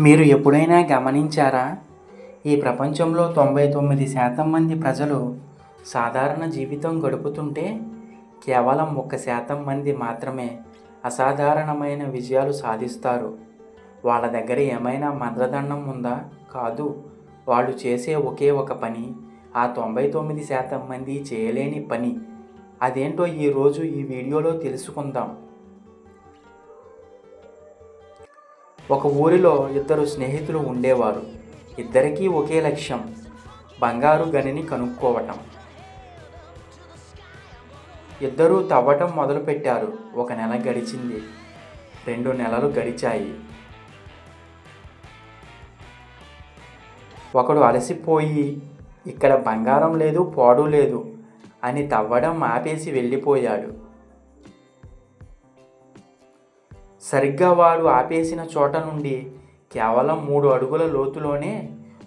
మీరు ఎప్పుడైనా గమనించారా? ఈ ప్రపంచంలో 99% మంది ప్రజలు సాధారణ జీవితం గడుపుతుంటే కేవలం 1% మంది మాత్రమే అసాధారణమైన విజయాలు సాధిస్తారు. వాళ్ళ దగ్గర ఏమైనా మంత్రదండం ఉందా? కాదు. వాళ్ళు చేసే ఒకే ఒక పని ఆ 99% మంది చేయలేని పని. అదేంటో ఈరోజు ఈ వీడియోలో తెలుసుకుందాం. ఒక ఊరిలో ఇద్దరు స్నేహితులు ఉండేవారు. ఇద్దరికీ ఒకే లక్ష్యం, బంగారు గనిని కనుక్కోవటం. ఇద్దరూ తవ్వటం మొదలుపెట్టారు. 1 నెల గడిచింది. 2 నెలలు గడిచాయి. ఒకడు అలసిపోయి ఇక్కడ బంగారం లేదు, పాడు లేదు అని తవ్వడం ఆపేసి వెళ్ళిపోయాడు. సరిగ్గా వాడు ఆపేసిన చోట నుండి కేవలం 3 అడుగుల లోతులోనే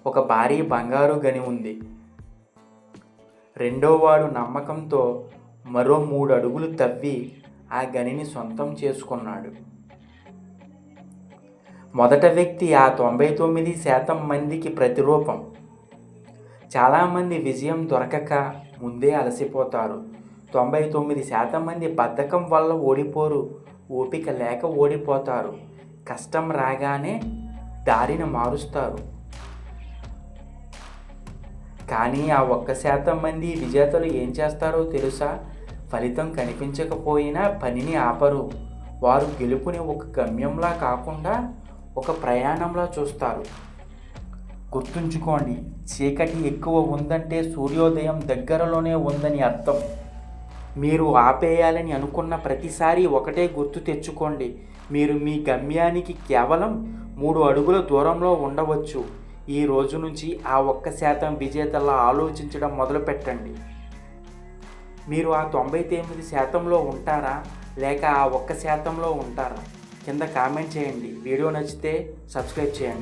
ఒక భారీ బంగారు గని ఉంది. రెండోవాడు నమ్మకంతో మరో 3 అడుగులు తవ్వి ఆ గనిని సొంతం చేసుకున్నాడు. మొదటి వ్యక్తి ఆ 99% మందికి ప్రతిరూపం. చాలామంది విజయం దొరకక ముందే అలసిపోతారు. 99% మంది బద్ధకం వల్ల ఓడిపోరు, ఓపిక లేక ఓడిపోతారు. కష్టం రాగానే దారిని మారుస్తారు. కానీ ఆ 1% మంది విజేతలు ఏం చేస్తారో తెలుసా? ఫలితం కనిపించకపోయినా పనిని ఆపరు. వారు గెలుపుని ఒక గమ్యంలా కాకుండా ఒక ప్రయాణంలా చూస్తారు. గుర్తుంచుకోండి, చీకటి ఎక్కువ ఉందంటే సూర్యోదయం దగ్గరలోనే ఉందని అర్థం. మీరు ఆపేయాలని అనుకున్న ప్రతిసారి ఒకటే గుర్తు తెచ్చుకోండి, మీరు మీ గమ్యానికి కేవలం 3 అడుగుల దూరంలో ఉండవచ్చు. ఈ రోజు నుంచి ఆ 1% విజేతలా ఆలోచించడం మొదలుపెట్టండి. మీరు ఆ 99%లో ఉంటారా, లేక ఆ 1%లో ఉంటారా? కింద కామెంట్ చేయండి. వీడియో నచ్చితే సబ్స్క్రైబ్ చేయండి.